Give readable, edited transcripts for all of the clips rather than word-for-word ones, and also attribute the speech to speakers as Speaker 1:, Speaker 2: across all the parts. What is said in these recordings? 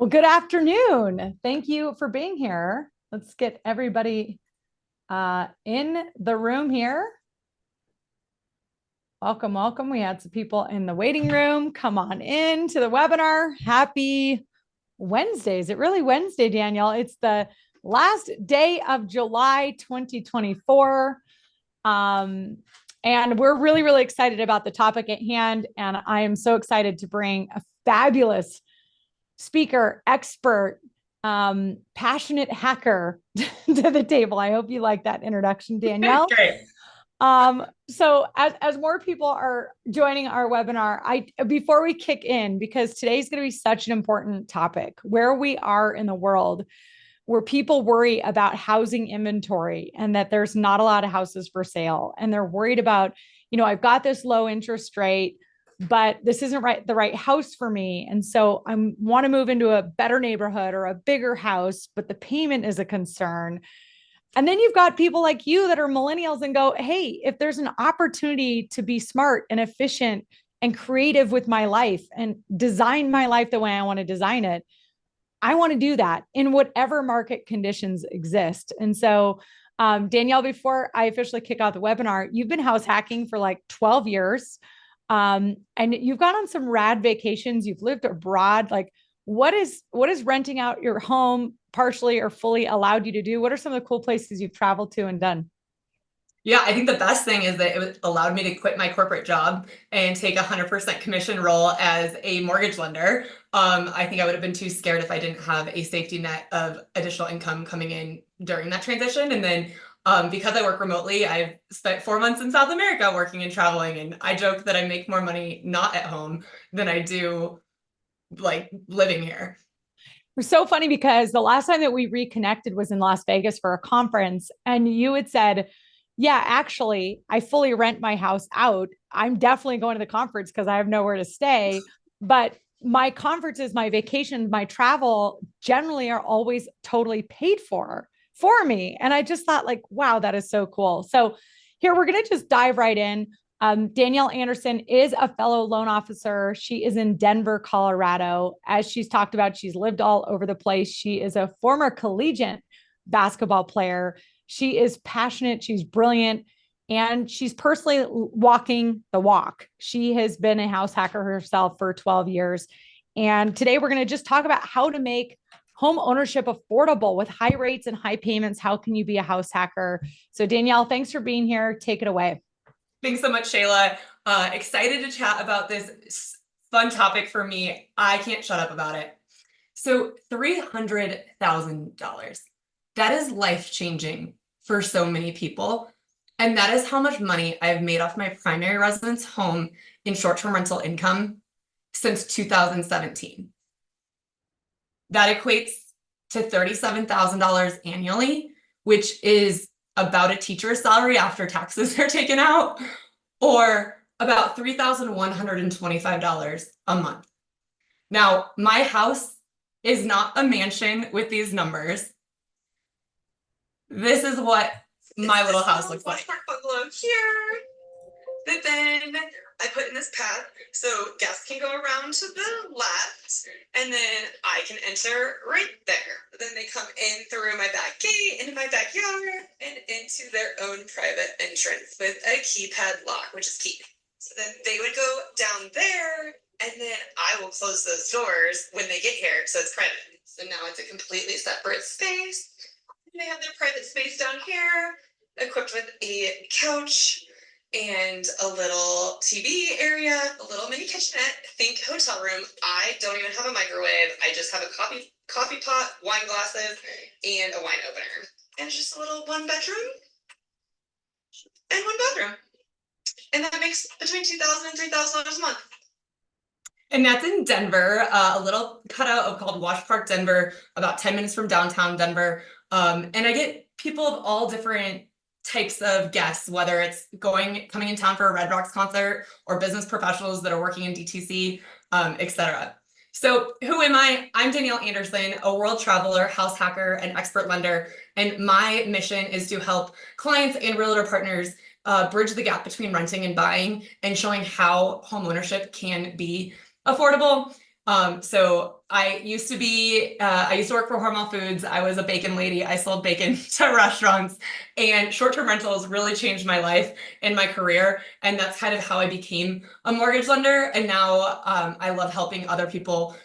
Speaker 1: Well, good afternoon. Thank you for being here. Let's get everybody in the room here. Welcome, welcome. We had some people in the waiting room. Come on in to the webinar. Happy Wednesday. Is it really Wednesday, Danielle? It's the last day of July 2024. And we're really, really excited about the topic at hand. And I am so excited to bring a fabulous speaker, expert, passionate hacker to the table. I hope you like that introduction, Danielle.
Speaker 2: Great.
Speaker 1: So as more people are joining our webinar, before we kick in, because today's going to be such an important topic, where we are in the world, where people worry about housing inventory and that there's not a lot of houses for sale. And they're worried about, I've got this low interest rate, but this isn't the right house for me. And so I want to move into a better neighborhood or a bigger house, but the payment is a concern. And then you've got people like you that are millennials and go, hey, if there's an opportunity to be smart and efficient and creative with my life and design my life the way I want to design it, I want to do that in whatever market conditions exist. And so, Danielle, before I officially kick off the webinar, you've been house hacking for like 12 years. And you've gone on some rad vacations. You've lived abroad. Like, what is renting out your home partially or fully allowed you to do? What are some of the cool places you've traveled to and done?
Speaker 2: Yeah, I think the best thing is that it allowed me to quit my corporate job and take a 100% commission role as a mortgage lender. I think I would have been too scared if I didn't have a safety net of additional income coming in during that transition. And then because I work remotely, I've spent 4 months in South America working and traveling. And I joke that I make more money not at home than I do like living here.
Speaker 1: It was so funny because the last time that we reconnected was in Las Vegas for a conference, and you had said, yeah, actually, I fully rent my house out. I'm definitely going to the conference because I have nowhere to stay. But my conferences, my vacations, my travel generally are always totally paid for me. And I just thought, like, wow, that is so cool. So here we're going to just dive right in. Danielle Anderson is a fellow loan officer. She is in Denver, Colorado. As she's talked about, she's lived all over the place. She is a former collegiate basketball player. She is passionate. She's brilliant. And she's personally walking the walk. She has been a house hacker herself for 12 years. And today we're going to just talk about how to make home ownership affordable with high rates and high payments. How can you be a house hacker? So Danielle, thanks for being here. Take it away.
Speaker 2: Thanks so much, Shayla. Excited to chat about this fun topic for me. I can't shut up about it. So $300,000, that is life-changing for so many people. And that is how much money I've made off my primary residence home in short-term rental income since 2017. That equates to $37,000 annually, which is about a teacher's salary after taxes are taken out, or about $3,125 a month. Now, my house is not a mansion with these numbers. This is what my little house looks like.
Speaker 3: Bungalow here that then I put in this path so guests can go around to the left and then I can enter right there. Then they come in through my back gate into my backyard and into their own private entrance with a keypad lock, which is key. So then they would go down there and then I will close those doors when they get here so it's private. So now it's a completely separate space. They have their private space down here, equipped with a couch and a little TV area, a little mini kitchenette. Think hotel room. I don't even have a microwave. I just have a coffee pot, wine glasses, and a wine opener. And it's just a little 1 bedroom and 1 bathroom. And that makes between $2,000 and $3,000 a month.
Speaker 2: And that's in Denver, a little cutout of called Wash Park, Denver, about 10 minutes from downtown Denver. And I get people of all different types of guests, whether it's coming in town for a Red Rocks concert or business professionals that are working in DTC, etc. So who am I? I'm Danielle Anderson, a world traveler, house hacker, and expert lender. And my mission is to help clients and realtor partners bridge the gap between renting and buying and showing how home ownership can be affordable. So I used to work for Hormel Foods. I was a bacon lady. I sold bacon to restaurants, and short-term rentals really changed my life and my career. And that's kind of how I became a mortgage lender. And now I love helping other people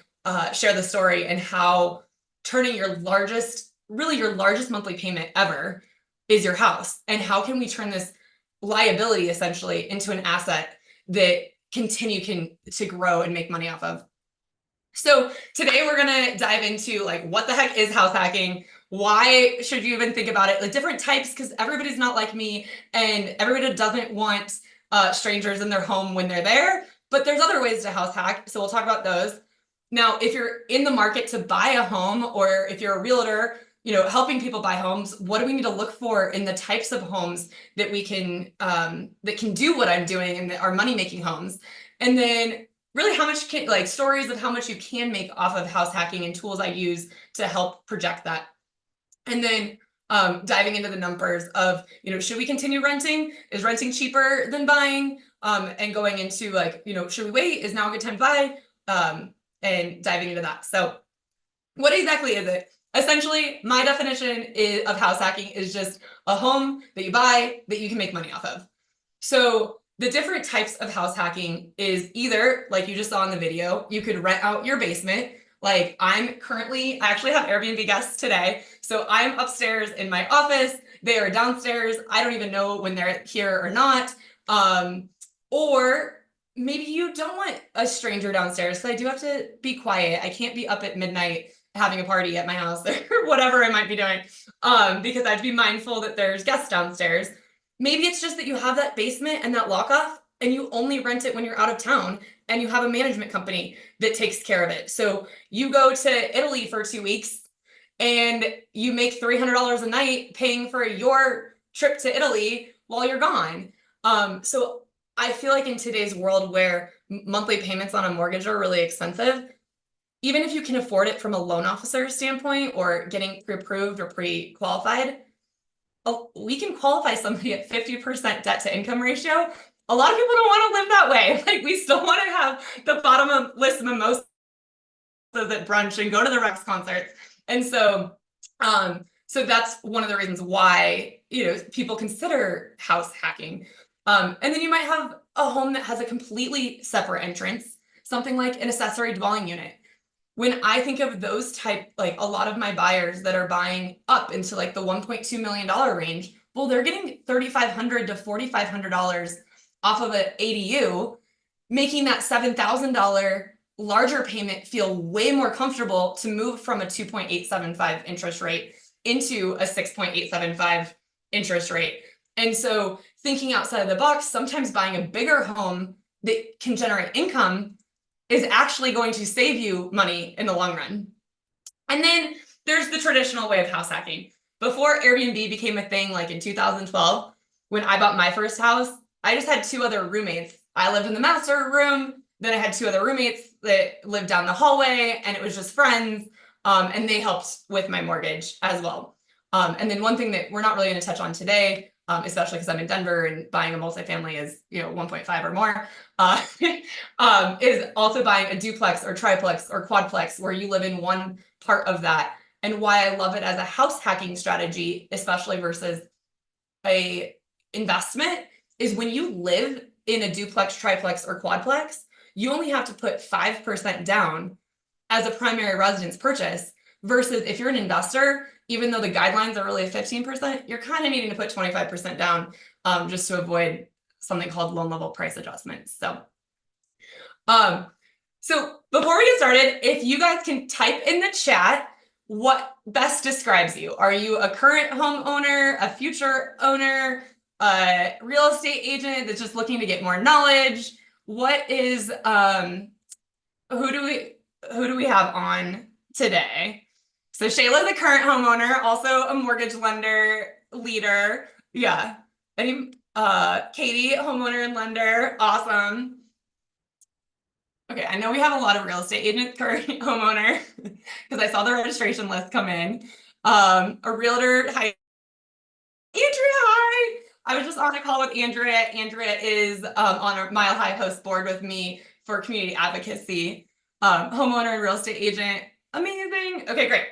Speaker 2: share the story and how turning your largest monthly payment ever is your house. And how can we turn this liability essentially into an asset that can to grow and make money off of. So today we're going to dive into like, what the heck is house hacking? Why should you even think about it? Like different types, because everybody's not like me and everybody doesn't want strangers in their home when they're there, but there's other ways to house hack. So we'll talk about those. Now, if you're in the market to buy a home, or if you're a realtor, helping people buy homes, what do we need to look for in the types of homes that we can, that can do what I'm doing and that are money-making homes? And then really how much stories of how much you can make off of house hacking and tools I use to help project that. And then diving into the numbers of, should we continue renting? Is renting cheaper than buying? And going into should we wait? Is now a good time to buy? And diving into that. So what exactly is it? Essentially, my definition of house hacking is just a home that you buy that you can make money off of. So the different types of house hacking is either, like you just saw in the video, you could rent out your basement. Like I actually have Airbnb guests today. So I'm upstairs in my office. They are downstairs. I don't even know when they're here or not. Or maybe you don't want a stranger downstairs, because I do have to be quiet. I can't be up at midnight having a party at my house or whatever I might be doing, because I have to be mindful that there's guests downstairs. Maybe it's just that you have that basement and that lock off and you only rent it when you're out of town and you have a management company that takes care of it. So you go to Italy for 2 weeks and you make $300 a night paying for your trip to Italy while you're gone. So I feel like in today's world where monthly payments on a mortgage are really expensive, even if you can afford it from a loan officer standpoint or getting pre-approved or pre-qualified, we can qualify somebody at 50% debt to income ratio. A lot of people don't want to live that way. Like we still want to have the bottom of list mimosas at brunch and go to the Rex concerts. And so, so that's one of the reasons why, people consider house hacking. And then you might have a home that has a completely separate entrance, something like an accessory dwelling unit. When I think of those type, like a lot of my buyers that are buying up into like the $1.2 million range, well, they're getting $3,500 to $4,500 off of an ADU, making that $7,000 larger payment feel way more comfortable to move from a 2.875 interest rate into a 6.875 interest rate. And so thinking outside of the box, sometimes buying a bigger home that can generate income is actually going to save you money in the long run. And then there's the traditional way of house hacking. Before Airbnb became a thing, like in 2012, when I bought my first house, I just had 2 other roommates. I lived in the master room, then I had 2 other roommates that lived down the hallway, and it was just friends, and they helped with my mortgage as well. And then one thing that we're not really going to touch on today, especially because I'm in Denver and buying a multifamily is 1.5 or more, is also buying a duplex or triplex or quadplex where you live in one part of that. And why I love it as a house hacking strategy, especially versus a investment, is when you live in a duplex, triplex, or quadplex, you only have to put 5% down as a primary residence purchase, versus if you're an investor, even though the guidelines are really 15%, you're kind of needing to put 25% down just to avoid something called loan level price adjustments. So, so before we get started, if you guys can type in the chat what best describes you. Are you a current homeowner, a future owner, a real estate agent that's just looking to get more knowledge? What is who do we have on today? So Shayla's a current homeowner, also a mortgage lender, leader. Yeah. Any Katie, homeowner and lender. Awesome. Okay, I know we have a lot of real estate agent, current homeowner, because I saw the registration list come in. A realtor. Hi, Andrea. Hi. I was just on a call with Andrea. Andrea is on a Mile High Host board with me for community advocacy. homeowner and real estate agent. Amazing. Okay, great.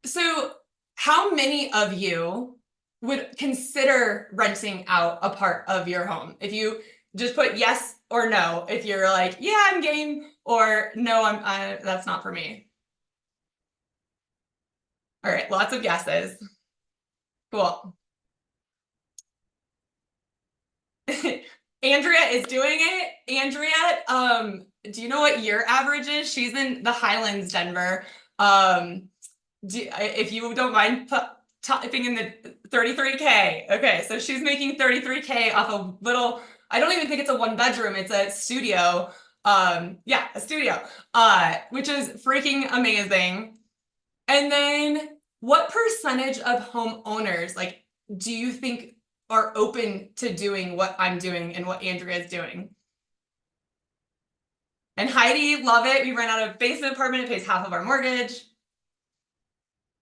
Speaker 2: So how many of you would consider renting out a part of your home? If you just put yes or no, if you're like, yeah, I'm game, or no, that's not for me. All right, lots of yeses. Cool. Andrea is doing it. Andrea, do you know what your average is? She's in the Highlands, Denver. If you don't mind typing in the 33K. Okay, so she's making 33K off a little, I don't even think it's a 1-bedroom, it's a studio. Yeah, a studio, which is freaking amazing. And then what percentage of homeowners, like, do you think are open to doing what I'm doing and what Andrea is doing? And Heidi, love it. We rent out a basement apartment. It pays half of our mortgage.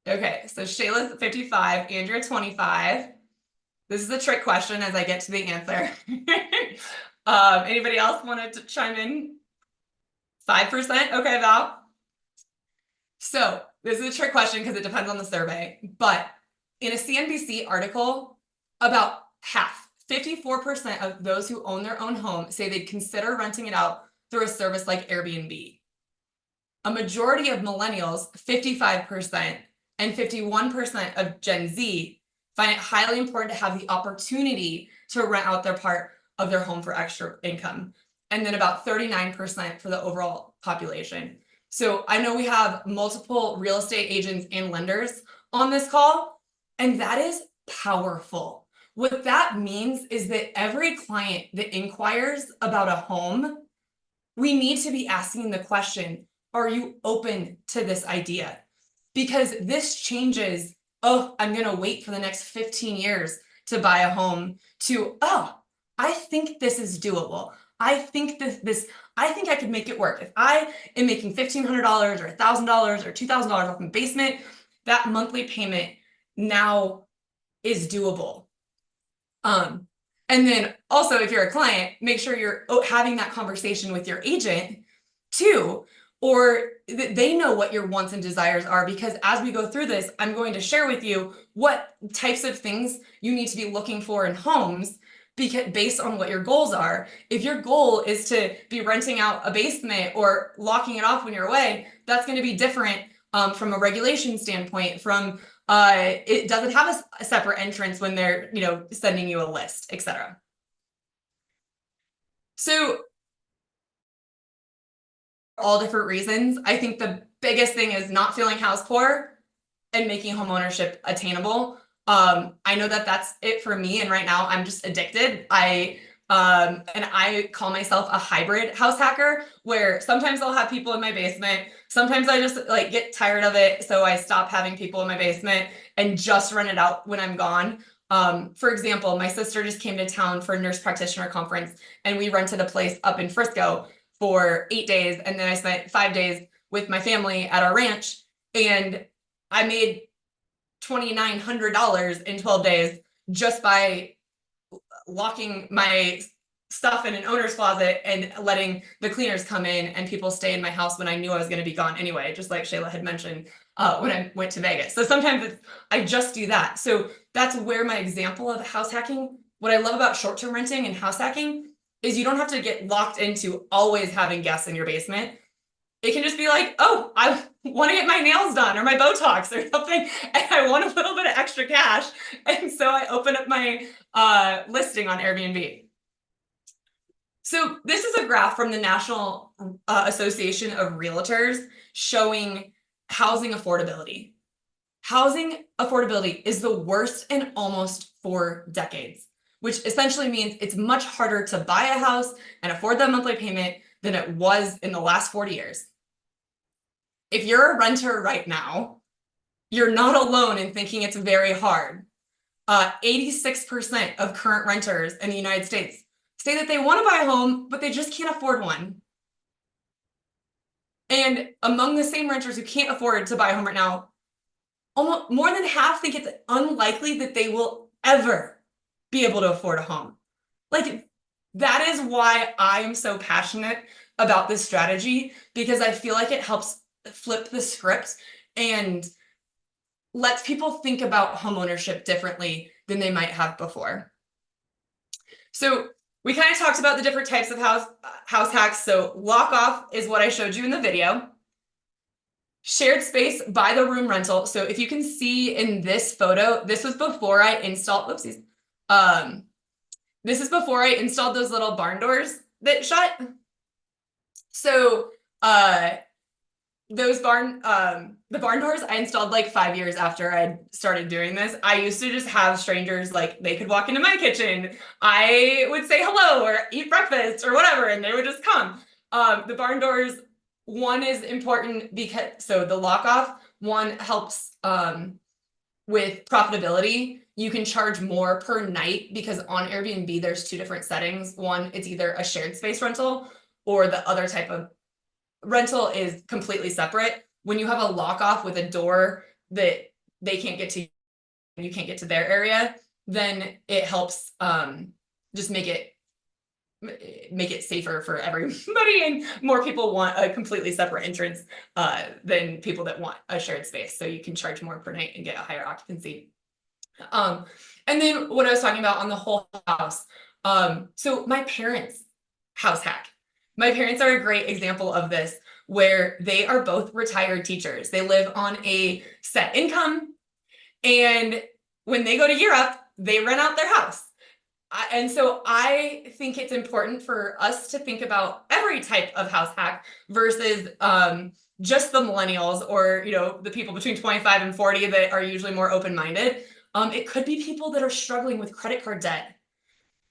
Speaker 2: Okay, so Shayla's 55, Andrea 25. This is a trick question as I get to the answer. Anybody else wanted to chime in? 5%? Okay, Val. So this is a trick question because it depends on the survey, but in a CNBC article, about half, 54% of those who own their own home say they'd consider renting it out through a service like Airbnb. A majority of millennials, 55%, and 51% of Gen Z find it highly important to have the opportunity to rent out their part of their home for extra income. And then about 39% for the overall population. So I know we have multiple real estate agents and lenders on this call, and that is powerful. What that means is that every client that inquires about a home, we need to be asking the question, are you open to this idea? Because this changes, oh, I'm going to wait for the next 15 years to buy a home, to, oh, I think this is doable. I think I think I could make it work. If I am making $1,500 or $1,000 or $2,000 off my basement, that monthly payment now is doable. And then also, if you're a client, make sure you're having that conversation with your agent too, or they know what your wants and desires are, because as we go through this, I'm going to share with you what types of things you need to be looking for in homes, because based on what your goals are. If your goal is to be renting out a basement or locking it off when you're away, that's going to be different from a regulation standpoint, from it doesn't have a separate entrance when they're, sending you a list, etc. So all different reasons. I think the biggest thing is not feeling house poor and making homeownership attainable. I know that that's it for me. And right now I'm just addicted. And I call myself a hybrid house hacker, where sometimes I'll have people in my basement. Sometimes I just get tired of it. So I stop having people in my basement and just rent it out when I'm gone. For example, my sister just came to town for a nurse practitioner conference, and we rented a place up in Frisco for 8 days. And then I spent 5 days with my family at our ranch, and I made $2,900 in 12 days just by locking my stuff in an owner's closet and letting the cleaners come in and people stay in my house when I knew I was going to be gone anyway, just like Shayla had mentioned when I went to Vegas. So sometimes I just do that. So that's where my example of house hacking, what I love about short-term renting and house hacking is you don't have to get locked into always having guests in your basement. It can just be like, oh, I want to get my nails done or my Botox or something, and I want a little bit of extra cash. And so I open up my listing on Airbnb. So this is a graph from the National Association of Realtors showing housing affordability. Housing affordability is the worst in almost 4 decades, which essentially means it's much harder to buy a house and afford that monthly payment than it was in the last 40 years. If you're a renter right now, you're not alone in thinking it's very hard. 86% of current renters in the United States say that they want to buy a home, but they just can't afford one. And among the same renters who can't afford to buy a home right now, almost more than half think it's unlikely that they will ever be able to afford a home. That is why I am so passionate about this strategy because I feel like it helps flip the script and lets people think about homeownership differently than they might have before. So we kind of talked about the different types of house hacks. So lock off is what I showed you in the video. Shared space by the room rental. So if you can see in this photo, this was before I installed, oopsies. This is before I installed those little barn doors that shut. So the barn doors I installed like 5 years after I started doing this. I used to just have strangers, like they could walk into my kitchen. I would say hello or eat breakfast or whatever, and they would just come. The barn doors, one is important because, so the lock off one helps with profitability. You can charge more per night because on Airbnb, there's two different settings. One, it's either a shared space rental or the other type of rental is completely separate. When you have a lock off with a door that they can't get to, you can't get to their area, then it helps just make it safer for everybody, and more people want a completely separate entrance than people that want a shared space. So you can charge more per night and get a higher occupancy. And then what I was talking about on the whole house. So my parents' house hack. My parents are a great example of this, where they are both retired teachers. They live on a set income, and when they go to Europe, they rent out their house. And so I think it's important for us to think about every type of house hack versus just the millennials or, you know, the people between 25 and 40 that are usually more open-minded. It could be people that are struggling with credit card debt,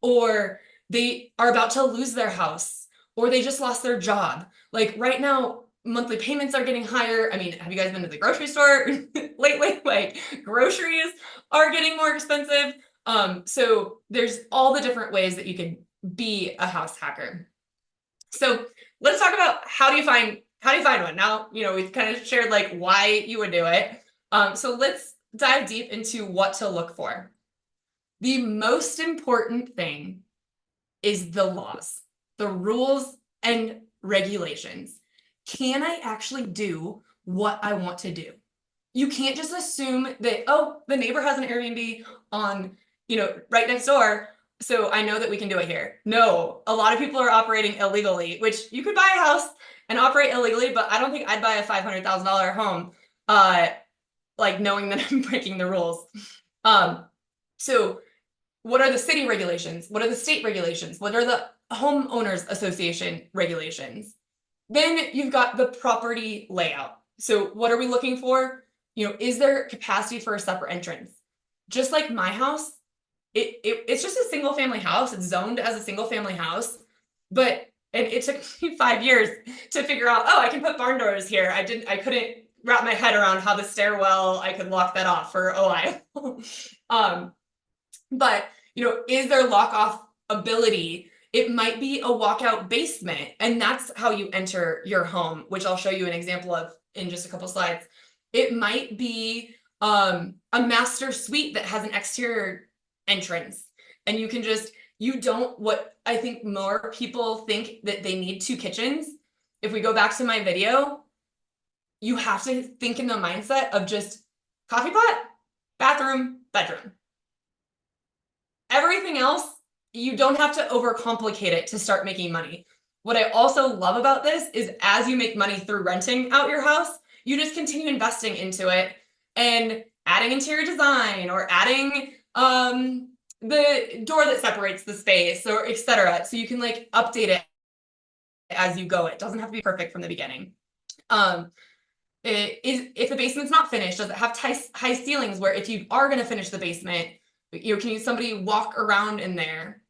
Speaker 2: or they are about to lose their house, or they just lost their job. Like right now, monthly payments are getting higher. I mean, have you guys been to the grocery store lately? Like groceries are getting more expensive. So there's all the different ways that you can be a house hacker. So let's talk about how do you find one? Now, you know, we've kind of shared like why you would do it. So let's dive deep into what to look for. The most important thing is the laws, the rules and regulations. Can I actually do what I want to do? You can't just assume that, oh, the neighbor has an Airbnb on, you know, right next door, so I know that we can do it here. No, a lot of people are operating illegally, which you could buy a house and operate illegally, but I don't think I'd buy a $500,000 home, like knowing that I'm breaking the rules. So what are the city regulations? What are the state regulations? What are the homeowners association regulations? Then you've got the property layout. So what are we looking for? You know, is there capacity for a separate entrance? Just like my house, it's just a single family house. It's zoned as a single family house, and it took me 5 years to figure out, oh, I can put barn doors here. I couldn't wrap my head around how the stairwell, I could lock that off for a while. But, you know, is there lock off ability? It might be a walkout basement, and that's how you enter your home, which I'll show you an example of in just a couple slides. It might be a master suite that has an exterior entrance, and what I think more people think that they need two kitchens. If we go back to my video, you have to think in the mindset of just coffee pot, bathroom, bedroom. Everything else, you don't have to overcomplicate it to start making money. What I also love about this is as you make money through renting out your house, you just continue investing into it and adding interior design or adding the door that separates the space or etc. So you can like update it as you go. It doesn't have to be perfect from the beginning. If the basement's not finished, does it have high ceilings where if you are going to finish the basement, you know, can somebody walk around in there?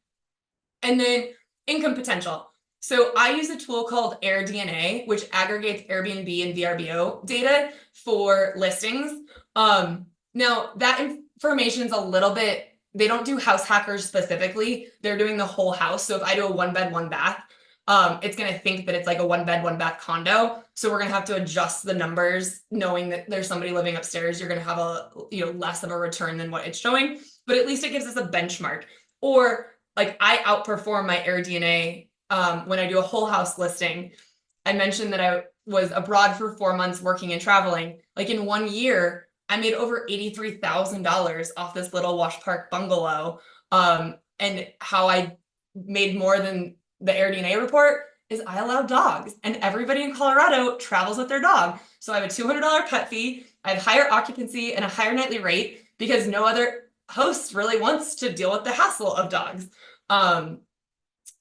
Speaker 2: And then income potential. So I use a tool called AirDNA, which aggregates Airbnb and VRBO data for listings. Now that information is a little bit, they don't do house hackers specifically. They're doing the whole house. So if I do a 1 bed, 1 bath, it's going to think that it's like a 1 bed, 1 bath condo. So we're going to have to adjust the numbers, knowing that there's somebody living upstairs. You're going to have less of a return than what it's showing, but at least it gives us a benchmark. Or like I outperform my AirDNA when I do a whole house listing, I mentioned that I was abroad for 4 months working and traveling. Like in 1 year, I made over $83,000 off this little Wash Park bungalow. And how I made more than the AirDNA report is I allow dogs, and everybody in Colorado travels with their dog. So I have a $200 pet fee, I have higher occupancy and a higher nightly rate because no other host really wants to deal with the hassle of dogs.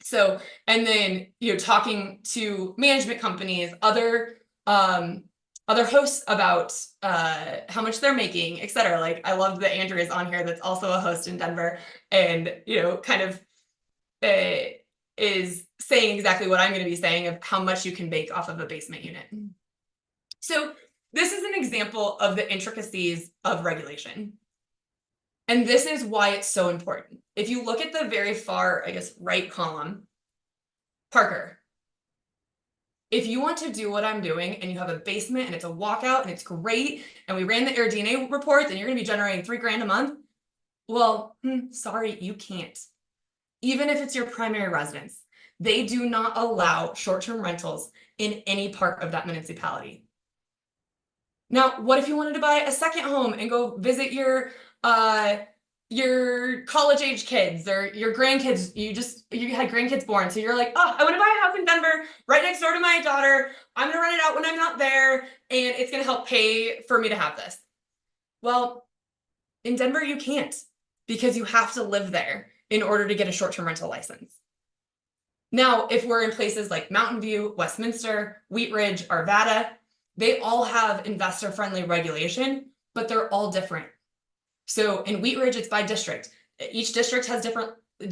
Speaker 2: So, and then, talking to management companies, other hosts about how much they're making, et cetera. Like, I love that Andrew is on here, that's also a host in Denver, and, kind of is saying exactly what I'm going to be saying of how much you can bake off of a basement unit. So this is an example of the intricacies of regulation. And this is why it's so important. If you look at the very far, I guess, right column, Parker, if you want to do what I'm doing and you have a basement and it's a walkout and it's great, and we ran the AirDNA report, then you're going to be generating $3,000 a month. Well, sorry, you can't. Even if it's your primary residence, they do not allow short-term rentals in any part of that municipality. Now, what if you wanted to buy a second home and go visit your college-age kids or your grandkids? You had grandkids born, so you're like, oh, I want to buy a house in Denver right next door to my daughter. I'm gonna rent it out when I'm not there, and it's gonna help pay for me to have this. Well, in Denver, you can't, because you have to live there in order to get a short-term rental license. Now, if we're in places like Mountain View, Westminster, Wheat Ridge, Arvada, they all have investor-friendly regulation, but they're all different. So in Wheat Ridge, it's by district. Each district has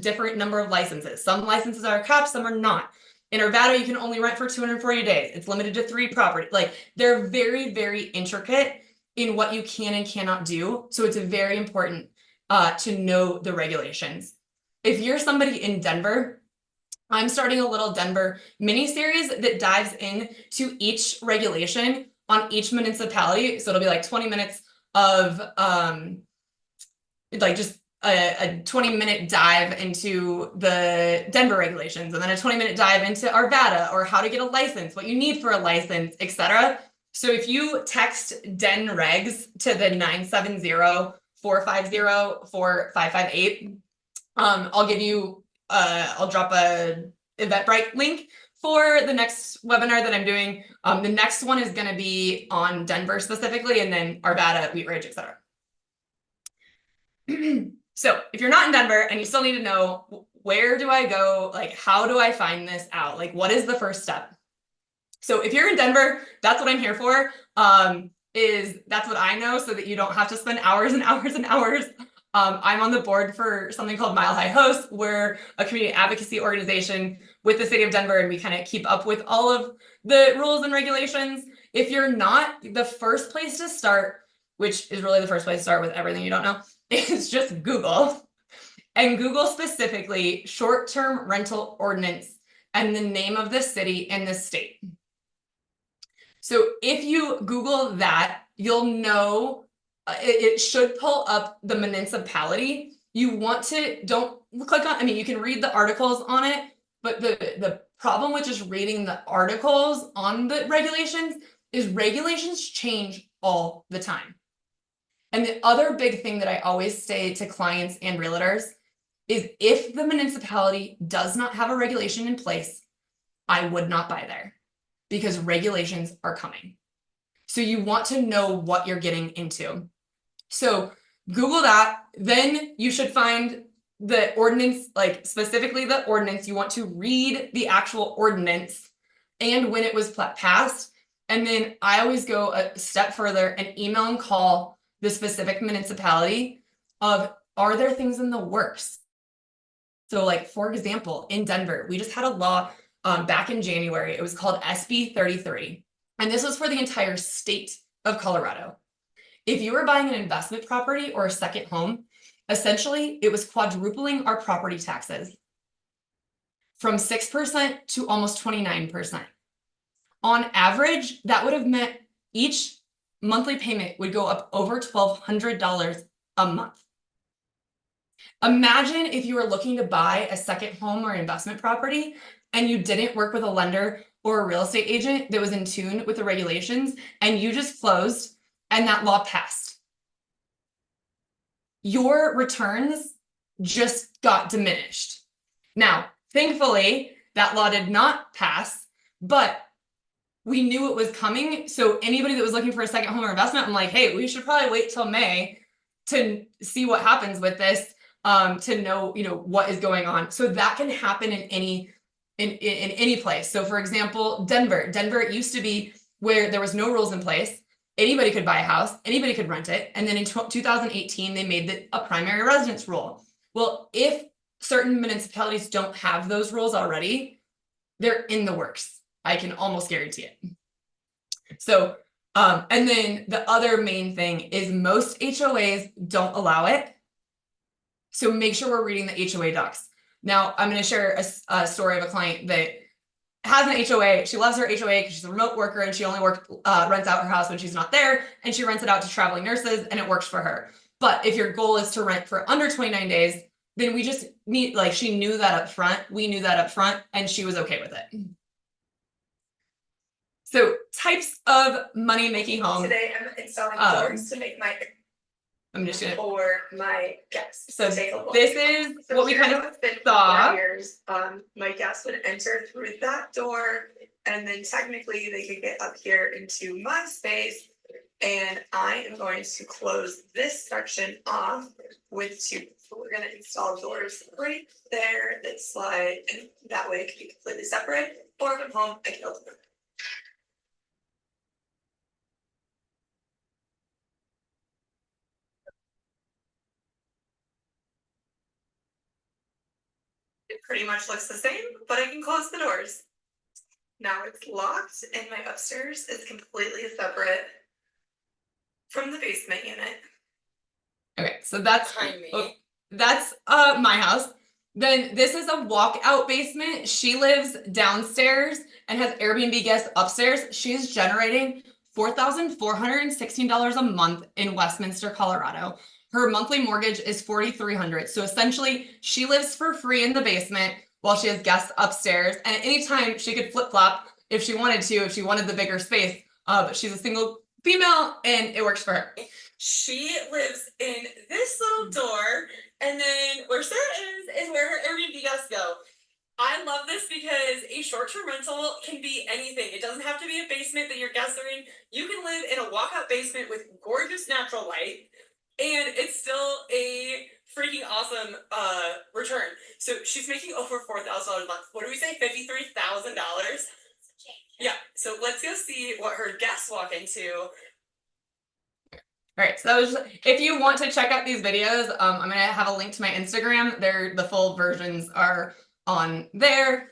Speaker 2: different number of licenses. Some licenses are capped, some are not. In Arvada, you can only rent for 240 days. It's limited to 3 properties. Like, they're very, very intricate in what you can and cannot do. So it's very important to know the regulations. If you're somebody in Denver, I'm starting a little Denver mini series that dives into each regulation on each municipality. So it'll be like 20 minutes of like just a 20-minute dive into the Denver regulations, and then a 20-minute dive into Arvada, or how to get a license, what you need for a license, etc. So if you text Den Regs to the 970-450-4558, I'll give you I'll drop a Eventbrite link for the next webinar that I'm doing. The next one is going to be on Denver specifically, and then Arvada, Wheat Ridge, etc. So if you're not in Denver and you still need to know, where do I go? Like, how do I find this out? Like, what is the first step? So if you're in Denver, that's what I'm here for. That's what I know, so that you don't have to spend hours and hours and hours. I'm on the board for something called Mile High Hosts. We're a community advocacy organization with the city of Denver, and we kind of keep up with all of the rules and regulations. If you're not, the first place to start, which is really the first place to start with everything you don't know, is just Google. And Google specifically short-term rental ordinance and the name of the city and the state. So if you Google that, you'll know it should pull up the municipality. You want to, don't click on, I mean, you can read the articles on it, but the problem with just reading the articles on the regulations is regulations change all the time. And the other big thing that I always say to clients and realtors is, if the municipality does not have a regulation in place, I would not buy there, because regulations are coming. So you want to know what you're getting into. So Google that, then you should find the ordinance, like specifically the ordinance. You want to read the actual ordinance and when it was passed. And then I always go a step further and email and call the specific municipality of, are there things in the works? So like, for example, in Denver, we just had a law back in January. It was called SB 33. And this was for the entire state of Colorado. If you were buying an investment property or a second home, essentially it was quadrupling our property taxes from 6% to almost 29%. On average, that would have meant each monthly payment would go up over $1,200 a month. Imagine if you were looking to buy a second home or investment property and you didn't work with a lender or a real estate agent that was in tune with the regulations, and you just closed and that law passed. Your returns just got diminished. Now, thankfully, that law did not pass, but we knew it was coming. So anybody that was looking for a second home or investment, I'm like, hey, we should probably wait till May to see what happens with this, to know, what is going on. So that can happen in any place. So for example, Denver, it used to be where there was no rules in place. Anybody could buy a house, anybody could rent it. And then in 2018, they made it a primary residence rule. Well, if certain municipalities don't have those rules already, they're in the works. I can almost guarantee it. So, and then the other main thing is most HOAs don't allow it. So make sure we're reading the HOA docs. Now, I'm going to share a story of a client that has an HOA. She loves her HOA because she's a remote worker and she only rents out her house when she's not there, and she rents it out to traveling nurses, and it works for her. But if your goal is to rent for under 29 days, then we just need, she knew that up front. We knew that up front, and she was okay with it. So types of money-making homes.
Speaker 3: Today I'm installing doors to make my
Speaker 2: I'm just gonna
Speaker 3: for my guests.
Speaker 2: So
Speaker 3: take a look.
Speaker 2: This is
Speaker 3: So
Speaker 2: what we kind of saw.
Speaker 3: years, my guests would enter through that door, and then technically they could get up here into my space. And I am going to close this section off with two. So we're going to install doors right there that slide, and that way it can be completely separate. Or if I'm home, I can open them. It pretty much looks the same, but I can close the doors. Now it's locked, and my upstairs is completely separate from the basement unit.
Speaker 2: Okay, so that's my house. Then this is a walkout basement. She lives downstairs and has Airbnb guests upstairs. She's generating $4,416 a month in Westminster, Colorado. Her monthly mortgage is $4,300. So essentially, she lives for free in the basement while she has guests upstairs. And at any time, she could flip-flop if she wanted to, if she wanted the bigger space. But she's a single female, and it works for her.
Speaker 3: She lives in this little door, and then where Sarah is where her Airbnb guests go. I love this because a short-term rental can be anything. It doesn't have to be a basement that your guests are in. You can live in a walkout basement with gorgeous natural light, and it's still a freaking awesome return. So she's making over $4,000 a month. What do we say? $53,000? Yeah. So let's go see what her guests walk into.
Speaker 2: All right, so if you want to check out these videos, I'm gonna have a link to my Instagram. The full versions are on there.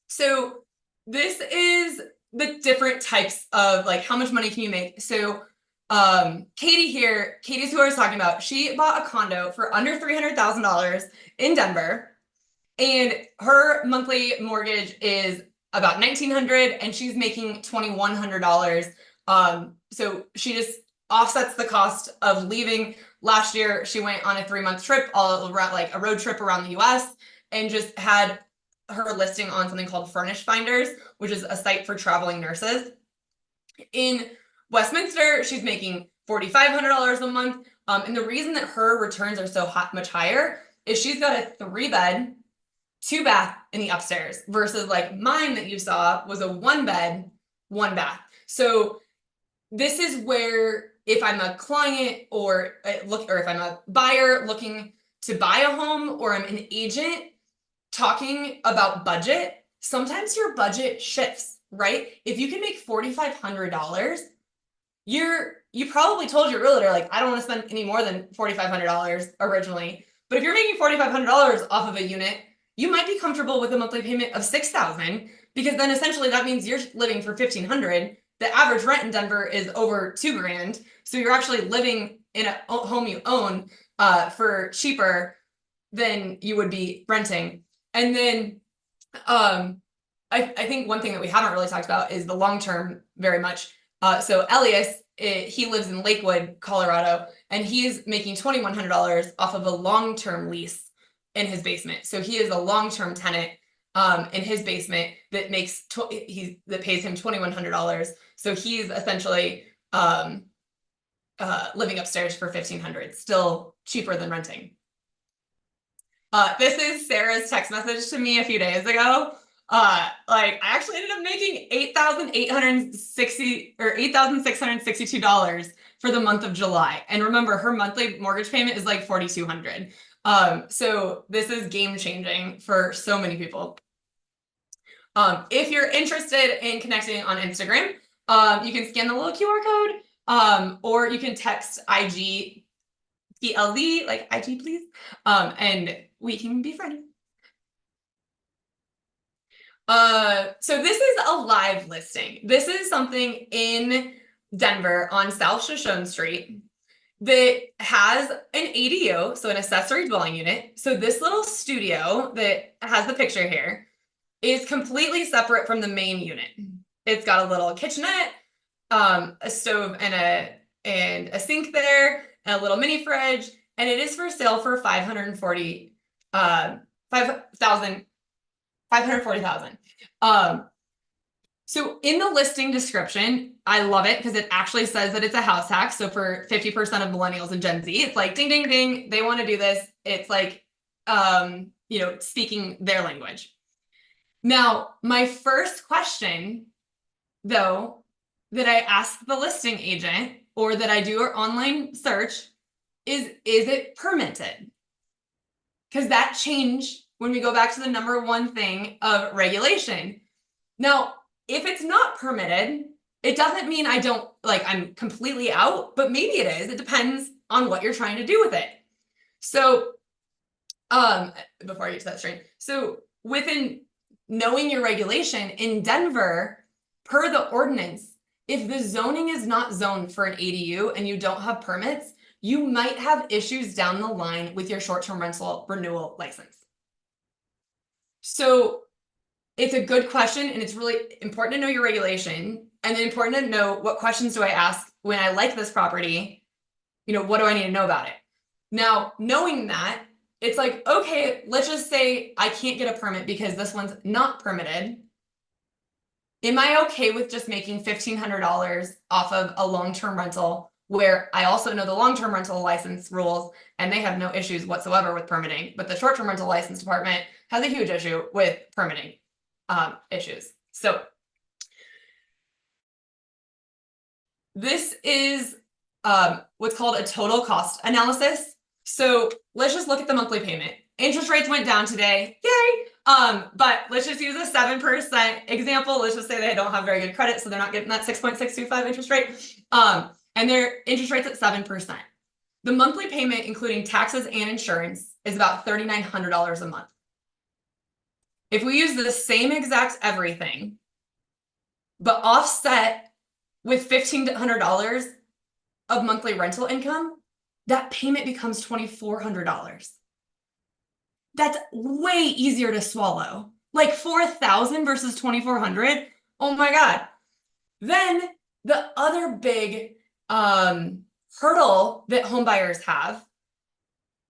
Speaker 2: So this is the different types of how much money can you make. So Katie's who I was talking about. She bought a condo for under $300,000 in Denver, and her monthly mortgage is about $1,900, and she's making $2,100. So she just offsets the cost of leaving. Last year, she went on a 3-month trip all around, a road trip around the US, and just had her listing on something called Furnish Finders, which is a site for traveling nurses. In Westminster, she's making $4,500 a month. And the reason that her returns are so much higher is she's got a 3-bed, 2-bath in the upstairs versus mine that you saw was a 1-bed, 1-bath. So this is where, if I'm a client or if I'm a buyer looking to buy a home, or I'm an agent talking about budget, sometimes your budget shifts, right? If you can make $4,500, you probably told your realtor, I don't want to spend any more than $4,500 originally. But if you're making $4,500 off of a unit, you might be comfortable with a monthly payment of $6,000, because then essentially that means you're living for $1,500. The average rent in Denver is over $2,000. So you're actually living in a home you own for cheaper than you would be renting. And then I think one thing that we haven't really talked about is the long-term very much. So Elias he lives in Lakewood, Colorado, and he is making $2,100 off of a long-term lease in his basement. So he is a long-term tenant in his basement that makes that pays him $2,100. So he's essentially living upstairs for $1,500, still cheaper than renting. This is Sarah's text message to me a few days ago. I actually ended up making $8,662 for the month of July. And remember, her monthly mortgage payment is like $4,200. So this is game changing for so many people. If you're interested in connecting on Instagram, you can scan the little QR code, or you can text IG PLZ, like IG please, and we can be friends. So this is a live listing. This is something in Denver on South Shoshone Street that has an ADU, so an accessory dwelling unit. So this little studio that has the picture here is completely separate from the main unit. It's got a little kitchenette, a stove and a sink there, and a little mini fridge, and it is for sale for $540,000. So in the listing description, I love it because it actually says that it's a house hack. So for 50% of millennials and Gen Z, it's like ding, ding, ding. They want to do this. It's like, speaking their language. Now, my first question, though, that I ask the listing agent or that I do an online search is it permitted? Because that changed when we go back to the number one thing of regulation. Now, if it's not permitted, it doesn't mean I'm completely out, but maybe it is. It depends on what you're trying to do with it. So, before I get to that straight, so within knowing your regulation in Denver, per the ordinance, if the zoning is not zoned for an ADU and you don't have permits, you might have issues down the line with your short-term rental renewal license. So it's a good question, and it's really important to know your regulation, and then important to know what questions do I ask when I like this property. What do I need to know about it? Now, knowing that, it's like, okay, let's just say I can't get a permit because this one's not permitted. Am I okay with just making $1,500 off of a long-term rental where I also know the long-term rental license rules and they have no issues whatsoever with permitting, but the short-term rental license department has a huge issue with permitting issues. So this is what's called a total cost analysis. So let's just look at the monthly payment. Interest rates went down today, yay! But let's just use a 7% example. Let's just say they don't have very good credit, so they're not getting that 6.625 interest rate. And their interest rate's at 7%. The monthly payment, including taxes and insurance, is about $3,900 a month. If we use the same exact everything, but offset with $1,500 of monthly rental income, that payment becomes $2,400. That's way easier to swallow. Like $4,000 versus $2,400. Oh my God. Then the other big hurdle that homebuyers have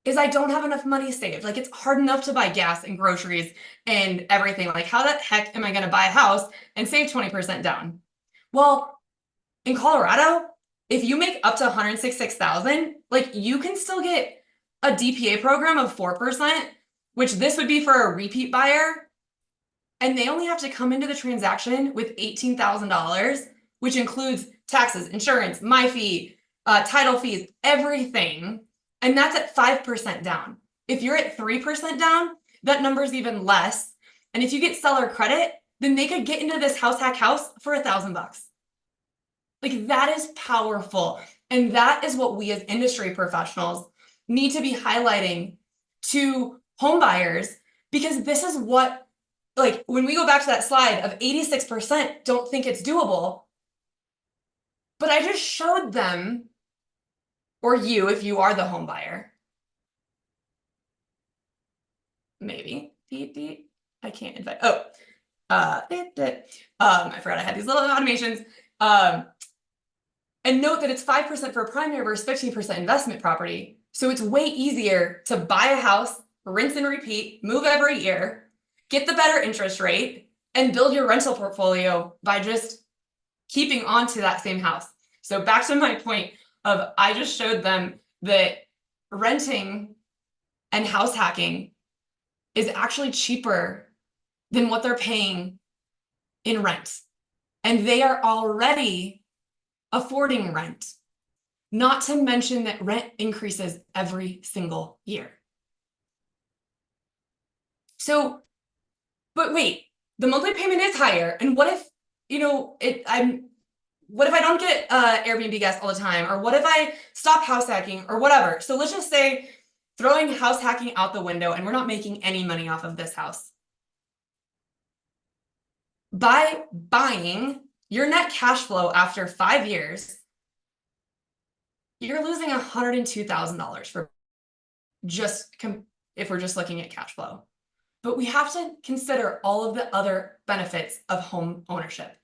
Speaker 2: is I don't have enough money saved. Like it's hard enough to buy gas and groceries and everything. Like how the heck am I going to buy a house and save 20% down? Well, in Colorado, if you make up to $166,000, like you can still get a DPA program of 4%, which this would be for a repeat buyer. And they only have to come into the transaction with $18,000, which includes taxes, insurance, my fee, title fees, everything. And that's at 5% down. If you're at 3% down, that number is even less. And if you get seller credit, then they could get into this house hack house for $1,000. Like that is powerful. And that is what we as industry professionals need to be highlighting to home buyers, because this is what, like when we go back to that slide of 86% don't think it's doable, but I just showed them, or you, if you are the home buyer, maybe, I can't invite, I forgot I had these little automations. And note that it's 5% for a primary versus 15% investment property. So it's way easier to buy a house, rinse and repeat, move every year, get the better interest rate, and build your rental portfolio by just keeping on to that same house. So back to my point of, I just showed them that renting and house hacking is actually cheaper than what they're paying in rent. And they are already affording rent. Not to mention that rent increases every single year. So, but wait, the monthly payment is higher. And what if, what if I don't get Airbnb guests all the time? Or what if I stop house hacking or whatever? So let's just say throwing house hacking out the window and we're not making any money off of this house. By buying, your net cash flow after 5 years, you're losing $102,000 for if we're just looking at cash flow. But we have to consider all of the other benefits of home ownership.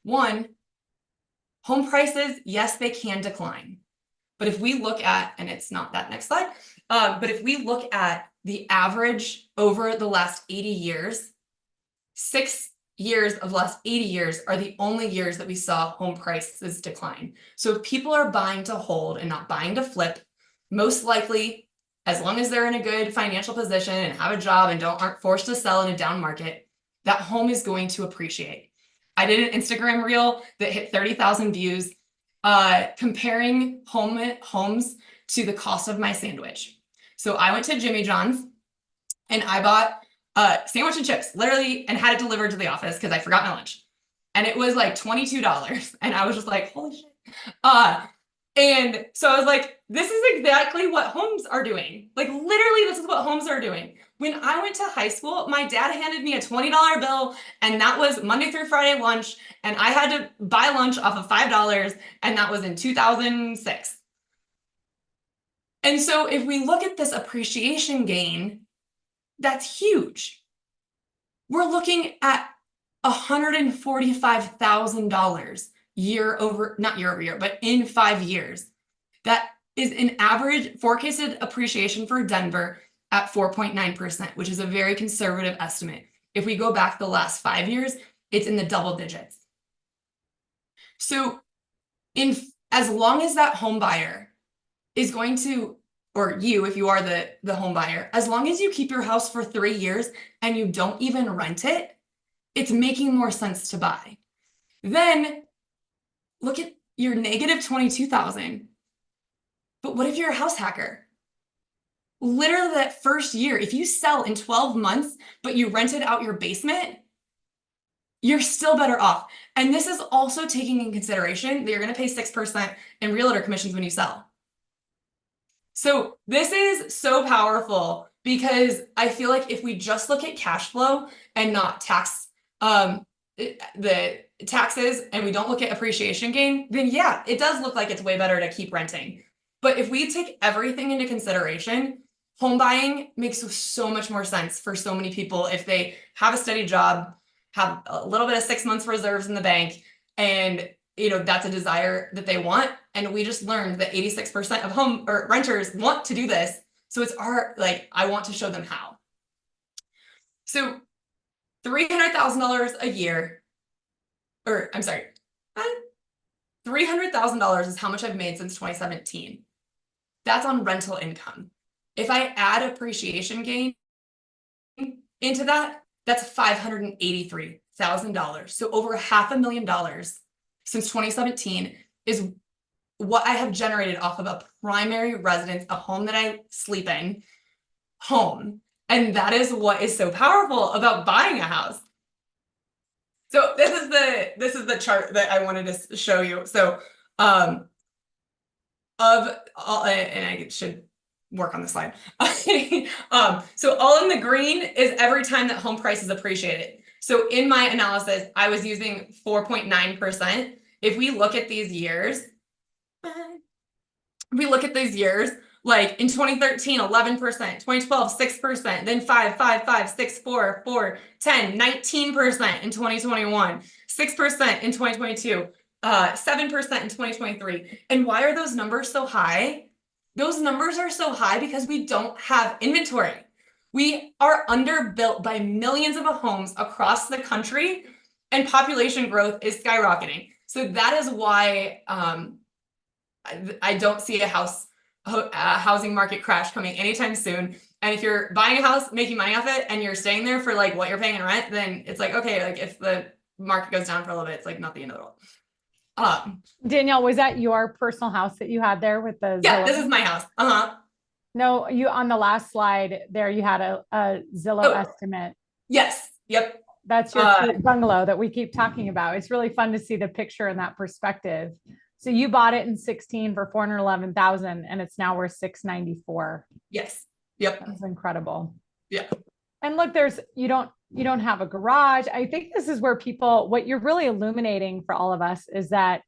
Speaker 2: One, home prices, yes, they can decline. But if we look at, and it's not that next slide, but if we look at the average over the last 80 years, 6 years of the last 80 years are the only years that we saw home prices decline. So if people are buying to hold and not buying to flip, most likely, as long as they're in a good financial position and have a job and aren't forced to sell in a down market, that home is going to appreciate. I did an Instagram reel that hit 30,000 views, comparing homes to the cost of my sandwich. So I went to Jimmy John's and I bought sandwich and chips, literally, and had it delivered to the office because I forgot my lunch. And it was like $22. And I was just like, holy shit. And so I was like, this is exactly what homes are doing. Like, literally, this is what homes are doing. When I went to high school, my dad handed me a $20 bill, and that was Monday through Friday lunch. And I had to buy lunch off of $5, and that was in 2006. And so if we look at this appreciation gain, that's huge. We're looking at $145,000 not year over year, but in 5 years. That is an average forecasted appreciation for Denver at 4.9%, which is a very conservative estimate. If we go back the last 5 years, it's in the double digits. So as long as that home buyer is going to, or you, if you are the home buyer, as long as you keep your house for 3 years and you don't even rent it, it's making more sense to buy. Then look at your negative $22,000. But what if you're a house hacker? Literally that first year, if you sell in 12 months, but you rented out your basement, you're still better off. And this is also taking in consideration that you're going to pay 6% in realtor commissions when you sell. So this is so powerful because I feel like if we just look at cash flow and not the taxes, and we don't look at appreciation gain, then yeah, it does look like it's way better to keep renting. But if we take everything into consideration, home buying makes so much more sense for so many people if they have a steady job, have a little bit of 6 months reserves in the bank, and that's a desire that they want. And we just learned that 86% of home or renters want to do this. So it's I want to show them how. So $300,000 a year, or I'm sorry, $300,000 is how much I've made since 2017. That's on rental income. If I add appreciation gain into that, that's $583,000. So over $500,000 since 2017 is what I have generated off of a primary residence, a home that I sleep in, home. And that is what is so powerful about buying a house. So this is the chart that I wanted to show you. So and I should work on the slide. So all in the green is every time that home price is appreciated. So in my analysis, I was using 4.9%. If we look at these years, like in 2013, 11%, 2012, 6%, then 5, 6, 4, 10, 19% in 2021, 6% in 2022, 7% in 2023. And why are those numbers so high? Those numbers are so high because we don't have inventory. We are underbuilt by millions of homes across the country, and population growth is skyrocketing. So that is why I don't see a housing market crash coming anytime soon. And if you're buying a house, making money off it, and you're staying there for like what you're paying in rent, then it's like, okay, like if the market goes down for a little bit, it's like not the end of the world.
Speaker 1: Danielle, was that your personal house that you had there with the
Speaker 2: Yeah,
Speaker 1: Zillow?
Speaker 2: this is my house.
Speaker 1: No, you on the last slide there, you had a Zillow estimate.
Speaker 2: Yes. Yep.
Speaker 1: That's your bungalow that we keep talking about. It's really fun to see the picture in that perspective. So you bought it in 16 for 411,000 and it's now worth 694.
Speaker 2: Yes. Yep.
Speaker 1: That's incredible.
Speaker 2: Yeah.
Speaker 1: And look, you don't have a garage. I think this is where what you're really illuminating for all of us is that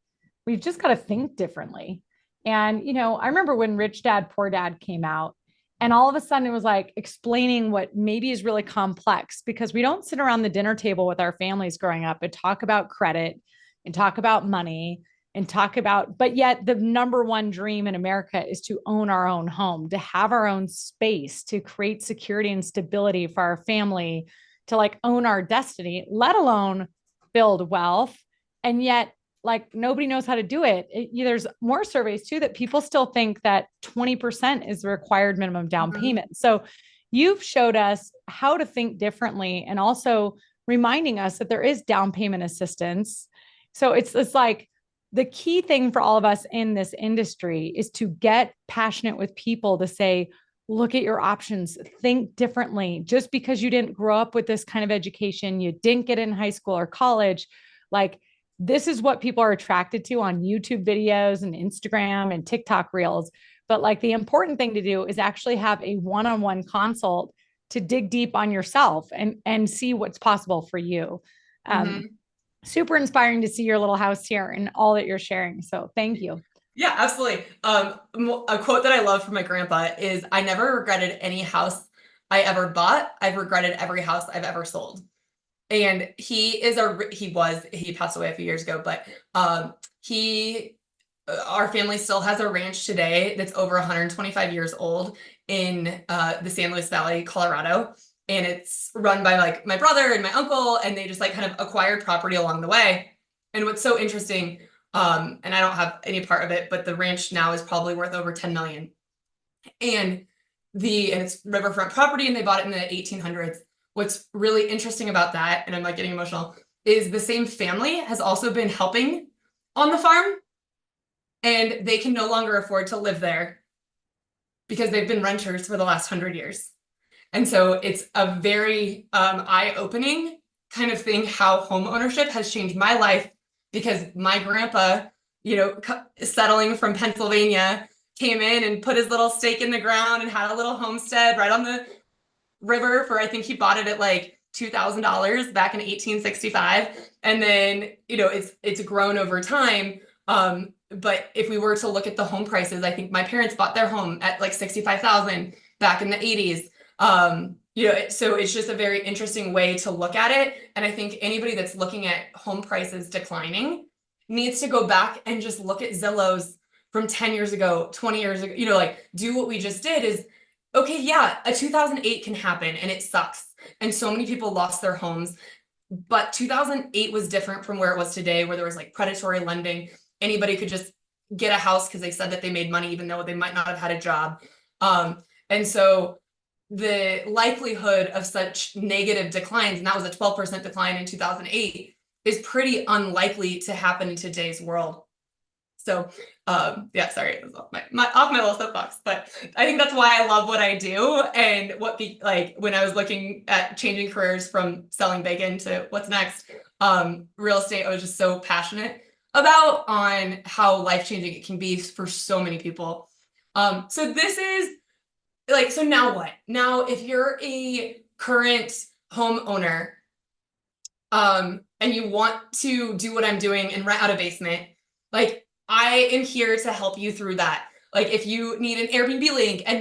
Speaker 1: we've just got to think differently. And, I remember when Rich Dad, Poor Dad came out, and all of a sudden it was like explaining what maybe is really complex, because we don't sit around the dinner table with our families growing up and talk about credit and talk about money and but yet the number one dream in America is to own our own home, to have our own space, to create security and stability for our family, to like own our destiny, let alone build wealth. And yet, like, nobody knows how to do it. There's more surveys too that people still think that 20% is the required minimum down payment. So you've showed us how to think differently, and also reminding us that there is down payment assistance. So it's like the key thing for all of us in this industry is to get passionate with people to say, look at your options, think differently. Just because you didn't grow up with this kind of education, you didn't get in high school or college, like, this is what people are attracted to on YouTube videos and Instagram and TikTok reels. But like, the important thing to do is actually have a one-on-one consult to dig deep on yourself and see what's possible for you. Super inspiring to see your little house here and all that you're sharing. So thank you.
Speaker 2: Yeah, absolutely. A quote that I love from my grandpa is, I never regretted any house I ever bought. I've regretted every house I've ever sold. And he passed away a few years ago, but our family still has a ranch today that's over 125 years old in the San Luis Valley, Colorado. And it's run by like my brother and my uncle, and they just like kind of acquired property along the way. And what's so interesting, and I don't have any part of it, but the ranch now is probably worth over 10 million. And it's riverfront property, and they bought it in the 1800s. What's really interesting about that, and I'm like getting emotional, is the same family has also been helping on the farm, and they can no longer afford to live there because they've been renters for the last 100 years. And so it's a very eye-opening kind of thing, how home ownership has changed my life, because my grandpa, settling from Pennsylvania, came in and put his little stake in the ground and had a little homestead right on the river for, I think he bought it at like $2,000 back in 1865. And then, it's grown over time. But if we were to look at the home prices, I think my parents bought their home at like 65,000 back in the 80s. So it's just a very interesting way to look at it. And I think anybody that's looking at home prices declining needs to go back and just look at Zillow's from 10 years ago, 20 years ago, like, do what we just did is, okay, yeah, a 2008 can happen and it sucks. And so many people lost their homes, but 2008 was different from where it was today, where there was like predatory lending. Anybody could just get a house because they said that they made money, even though they might not have had a job. And so the likelihood of such negative declines, and that was a 12% decline in 2008, is pretty unlikely to happen in today's world. So, sorry, it was off my little soapbox, but I think that's why I love what I do. And when I was looking at changing careers from selling bacon to what's next, real estate, I was just so passionate about on how life-changing it can be for so many people. So this is so now what? Now, if you're a current homeowner, and you want to do what I'm doing and rent out a basement, I am here to help you through that. If you need an Airbnb link and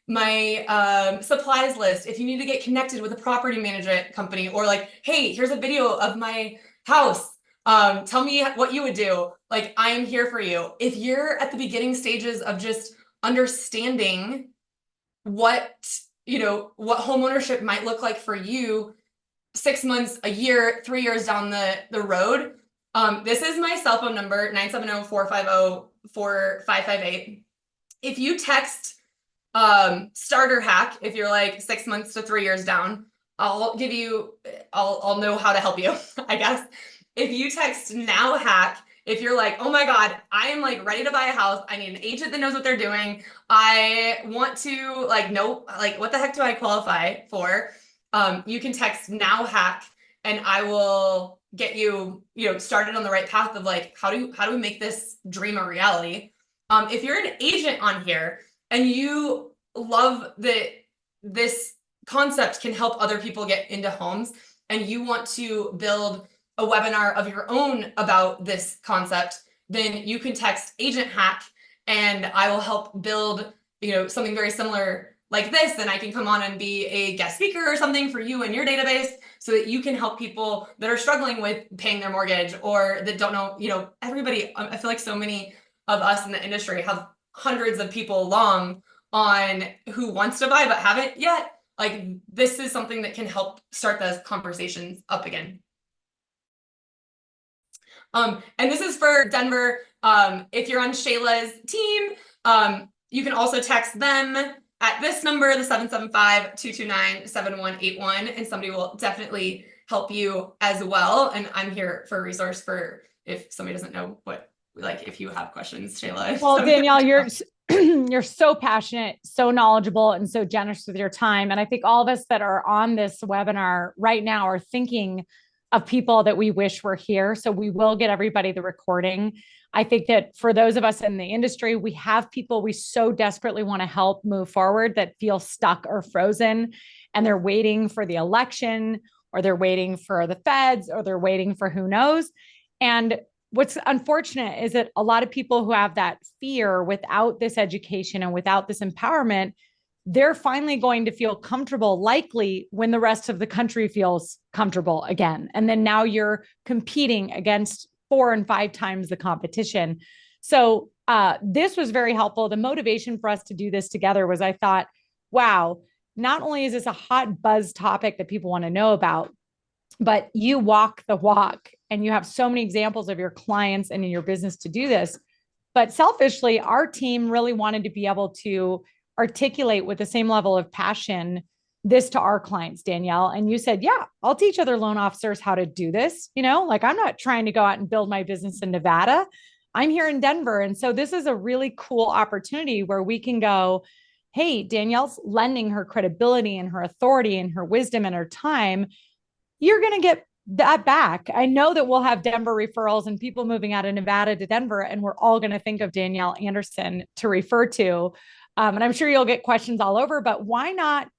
Speaker 2: my supplies list, if you need to get connected with a property management company, or hey, here's a video of my house, Tell me what you would do. Like, I am here for you. If you're at the beginning stages of just understanding what, what homeownership might look like for you 6 months, a year, 3 years down the road, this is my cell phone number, 970-450-4558. If you text starter hack, if you're like 6 months to 3 years down, I'll know how to help you, I guess. If you text now hack, if you're like, oh my God, I am like ready to buy a house. I need an agent that knows what they're doing. I want to know, what the heck do I qualify for? You can text now hack and I will get you, started on the right path of like, how do we make this dream a reality? If you're an agent on here and you love that this concept can help other people get into homes and you want to build a webinar of your own about this concept, then you can text agent hack and I will help build, something very similar like this. Then I can come on and be a guest speaker or something for you and your database so that you can help people that are struggling with paying their mortgage or that don't know, everybody, I feel like so many of us in the industry have hundreds of people long on who wants to buy but haven't yet. Like, this is something that can help start those conversations up again. And this is for Denver. If you're on Shayla's team, you can also text them at this number, the 775-229-7181, and somebody will definitely help you as well. And I'm here for a resource for if somebody doesn't know if you have questions, Shayla.
Speaker 1: Well, Danielle, you're so passionate, so knowledgeable, and so generous with your time. And I think all of us that are on this webinar right now are thinking of people that we wish were here. So we will get everybody the recording. I think that for those of us in the industry, we have people we so desperately want to help move forward that feel stuck or frozen, and they're waiting for the election, or they're waiting for the feds, or they're waiting for who knows. And what's unfortunate is that a lot of people who have that fear without this education and without this empowerment, they're finally going to feel comfortable, likely when the rest of the country feels comfortable again. And then now you're competing against 4 and 5 times the competition. So this was very helpful. The motivation for us to do this together was I thought, wow, not only is this a hot buzz topic that people want to know about, but you walk the walk and you have so many examples of your clients and in your business to do this. But selfishly, our team really wanted to be able to articulate with the same level of passion this to our clients, Danielle. And you said, yeah, I'll teach other loan officers how to do this. I'm not trying to go out and build my business in Nevada. I'm here in Denver. And so this is a really cool opportunity where we can go, hey, Danielle's lending her credibility and her authority and her wisdom and her time. You're going to get that back. I know that we'll have Denver referrals and people moving out of Nevada to Denver, and we're all going to think of Danielle Anderson to refer to. And I'm sure you'll get questions all over, but why not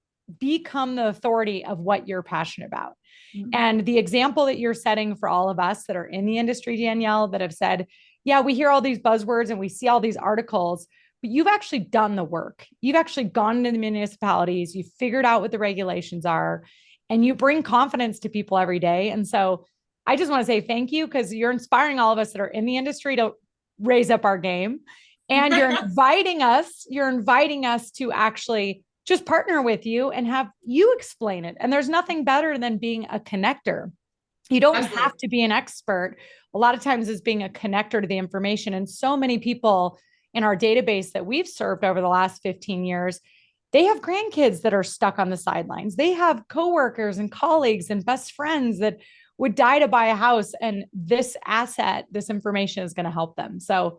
Speaker 1: become the authority of what you're passionate about? Mm-hmm. And the example that you're setting for all of us that are in the industry, Danielle, that have said, yeah, we hear all these buzzwords and we see all these articles, but you've actually done the work. You've actually gone into the municipalities, you've figured out what the regulations are, and you bring confidence to people every day. And so I just want to say thank you, because you're inspiring all of us that are in the industry to raise up our game. And you're inviting us to actually just partner with you and have you explain it. And there's nothing better than being a connector. You don't Absolutely. Have to be an expert. A lot of times it's being a connector to the information. And so many people in our database that we've served over the last 15 years, they have grandkids that are stuck on the sidelines. They have coworkers and colleagues and best friends that would die to buy a house. And this asset, this information is going to help them. So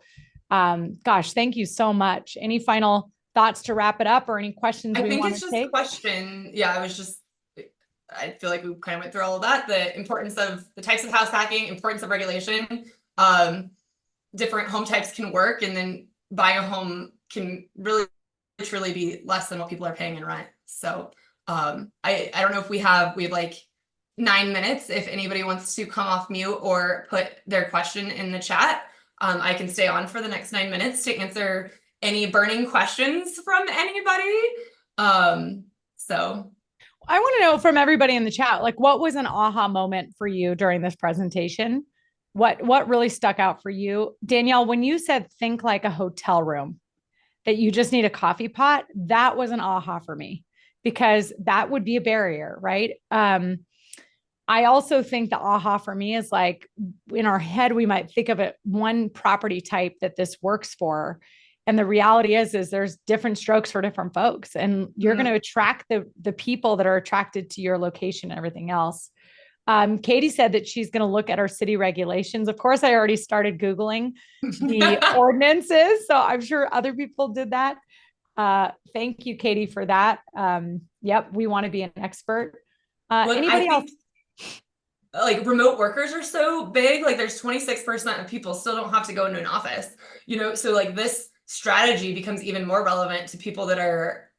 Speaker 1: gosh, thank you so much. Any final thoughts to wrap it up, or any questions?
Speaker 2: I think it's just a question. Yeah, I feel like we kind of went through all of that. The importance of the types of house hacking, importance of regulation, different home types can work. And then buying a home can really, truly be less than what people are paying in rent. So I don't know if we have like 9 minutes. If anybody wants to come off mute or put their question in the chat, I can stay on for the next 9 minutes to answer any burning questions from anybody. So
Speaker 1: I want to know from everybody in the chat, like, what was an aha moment for you during this presentation? what really stuck out for you, Danielle, when you said think like a hotel room, that you just need a coffee pot, that was an aha for me because that would be a barrier, right? I also think the aha for me is like in our head, we might think of it one property type that this works for. And the reality is there's different strokes for different folks. And you're going to attract the people that are attracted to your location and everything else. Katie said that she's going to look at our city regulations. Of course, I already started Googling the ordinances. So I'm sure other people did that. Thank you, Katie, for that. Yep. We want to be an expert. Anybody else?
Speaker 2: Like remote workers are so big, like there's 26% of people still don't have to go into an office, so like this strategy becomes even more relevant to people that are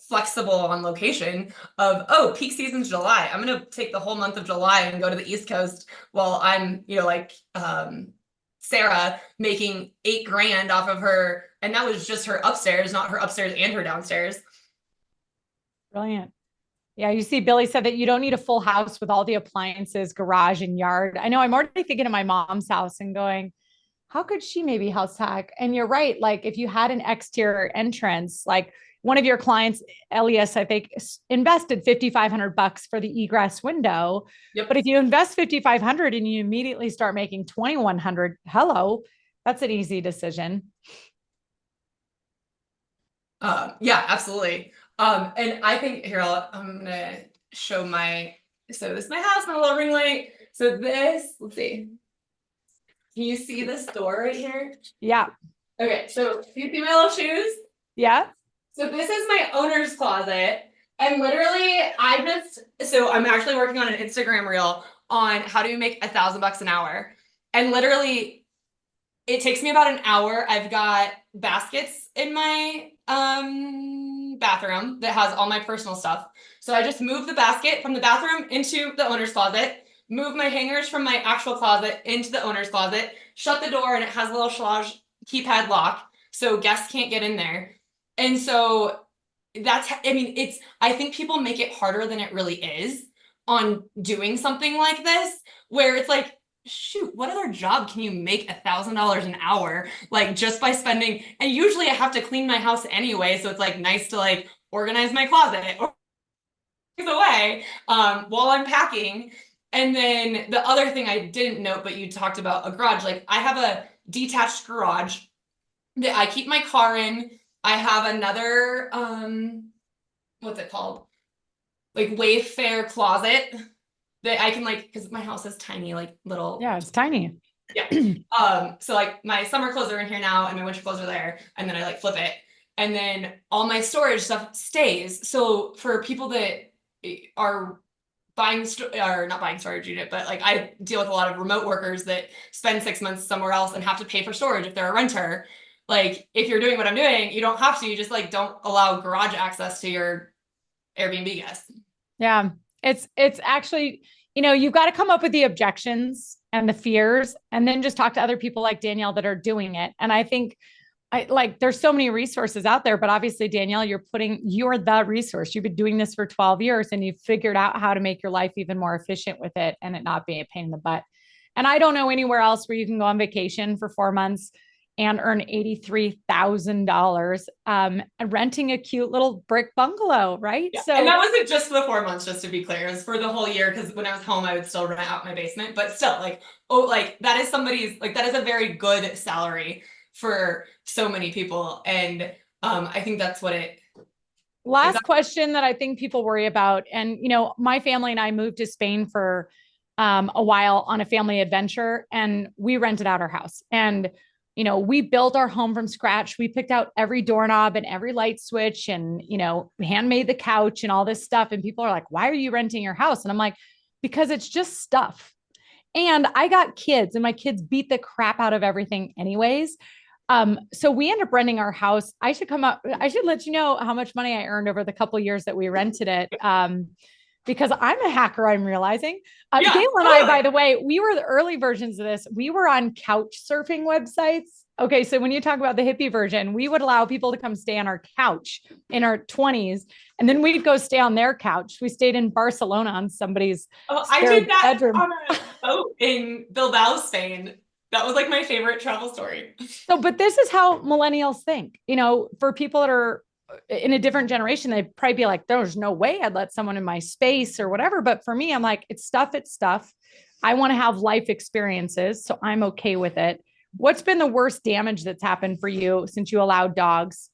Speaker 2: flexible on location of, oh, peak season's July. I'm going to take the whole month of July and go to the East Coast while I'm, like Sarah making $8,000 off of her. And that was just her upstairs, not her upstairs and her downstairs.
Speaker 1: Brilliant. Yeah, you see, Billy said that you don't need a full house with all the appliances, garage, and yard. I know I'm already thinking of my mom's house and going, how could she maybe house hack? And you're right. Like if you had an exterior entrance, like one of your clients, Elias, I think invested $5,500 for the egress window.
Speaker 2: Yep.
Speaker 1: But if you invest $5,500 and you immediately start making $2,100, hello, that's an easy decision.
Speaker 2: Yeah, absolutely. And I think here, I'm gonna show so this is my house, my little ring light. So this, let's see. Can you see this door right here?
Speaker 1: Yeah.
Speaker 2: Okay, so do you see my little shoes?
Speaker 1: Yeah.
Speaker 2: So this is my owner's closet. And literally so I'm actually working on an Instagram reel on how do you make $1,000 an hour. And literally it takes me about an hour. I've got baskets in my bathroom that has all my personal stuff. So I just move the basket from the bathroom into the owner's closet, move my hangers from my actual closet into the owner's closet, shut the door, and it has a little Schlage keypad lock so guests can't get in there. And so I think people make it harder than it really is on doing something like this, where it's like, shoot, what other job can you make $1,000 an hour? Like just by spending, and usually I have to clean my house anyway. So it's like nice to like organize my closet or away while I'm packing. And then the other thing I didn't note, but you talked about a garage, like I have a detached garage that I keep my car in. I have another, what's it called? Like Wayfair closet that I can because my house is tiny, like little.
Speaker 1: Yeah, it's tiny.
Speaker 2: Yeah. So like my summer clothes are in here now and my winter clothes are there. And then I flip it. And then all my storage stuff stays. So for people that are not buying storage unit, but like I deal with a lot of remote workers that spend 6 months somewhere else and have to pay for storage if they're a renter. Like if you're doing what I'm doing, you don't have to, you just don't allow garage access to your Airbnb guests.
Speaker 1: Yeah. It's actually, you've got to come up with the objections and the fears and then just talk to other people like Danielle that are doing it. And I think there's so many resources out there, but obviously Danielle, you're the resource. You've been doing this for 12 years and you've figured out how to make your life even more efficient with it and it not be a pain in the butt. And I don't know anywhere else where you can go on vacation for 4 months and earn $83,000 renting a cute little brick bungalow, right?
Speaker 2: Yeah.
Speaker 1: So,
Speaker 2: and that wasn't just for the 4 months, just to be clear. It was for the whole year because when I was home, I would still rent out my basement. But still, that is that is a very good salary for so many people. And I think that's what it.
Speaker 1: Last question that I think people worry about. And, my family and I moved to Spain for a while on a family adventure and we rented out our house. And we built our home from scratch. We picked out every doorknob and every light switch and, handmade the couch and all this stuff. And people are like, why are you renting your house? And I'm like, because it's just stuff. And I got kids and my kids beat the crap out of everything anyways. So we end up renting our house. I should let you know how much money I earned over the couple of years that we rented it. Because I'm a hacker, I'm realizing.
Speaker 2: Yeah,
Speaker 1: Gail and I, by the way, we were the early versions of this. We were on couch surfing websites. Okay, so when you talk about the hippie version, we would allow people to come stay on our couch in our 20s, and then we'd go stay on their couch. We stayed in Barcelona on somebody's
Speaker 2: I did that
Speaker 1: bedroom.
Speaker 2: on boat in Bilbao, Spain. That was like my favorite travel story.
Speaker 1: So, but this is how millennials think, for people that are in a different generation, they'd probably be like, there's no way I'd let someone in my space or whatever. But for me, I'm like, it's stuff. I want to have life experiences. So I'm okay with it. What's been the worst damage that's happened for you since you allowed dogs?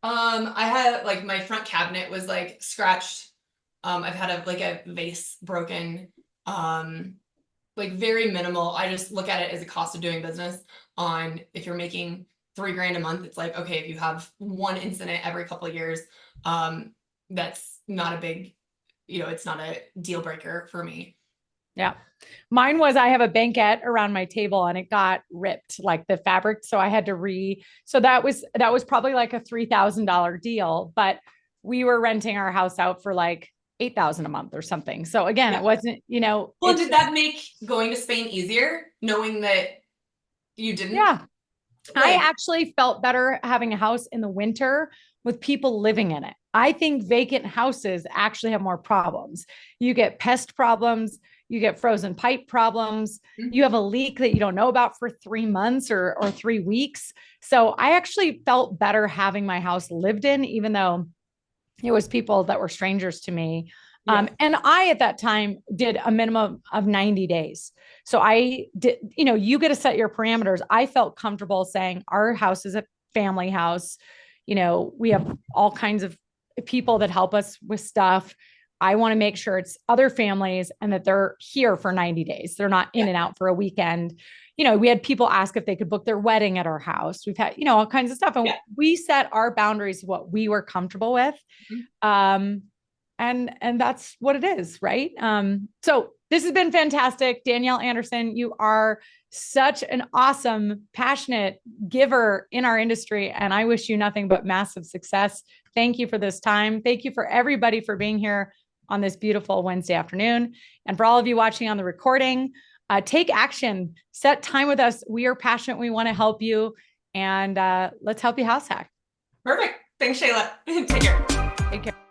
Speaker 2: I had like my front cabinet was like scratched. I've had a vase broken. Like very minimal. I just look at it as a cost of doing business on if you're making $3,000 a month, it's like, okay, if you have one incident every couple of years, that's not a big, it's not a deal breaker for me.
Speaker 1: Yeah. Mine was, I have a banquette around my table and it got ripped, like the fabric. So I had to so that was probably like a $3,000 deal, but we were renting our house out for like 8,000 a month or something. So again, it wasn't,
Speaker 2: Well, did that make going to Spain easier knowing that you didn't?
Speaker 1: Yeah. I actually felt better having a house in the winter with people living in it. I think vacant houses actually have more problems. You get pest problems, you get frozen pipe problems, you have a leak that you don't know about for 3 months or 3 weeks. So I actually felt better having my house lived in, even though it was people that were strangers to me. And I, at that time, did a minimum of 90 days. So I did, you get to set your parameters. I felt comfortable saying our house is a family house. We have all kinds of people that help us with stuff. I want to make sure it's other families and that they're here for 90 days. They're not in and out for a weekend. We had people ask if they could book their wedding at our house. We've had, all kinds of stuff. And we set our boundaries, what we were comfortable with. And that's what it is. Right. So this has been fantastic. Danielle Anderson, you are such an awesome, passionate giver in our industry. And I wish you nothing but massive success. Thank you for this time. Thank you for everybody for being here on this beautiful Wednesday afternoon. And for all of you watching on the recording, take action, set time with us. We are passionate. We want to help you. And let's help you house hack.
Speaker 2: Perfect. Thanks, Shayla. Take care.
Speaker 1: Take care.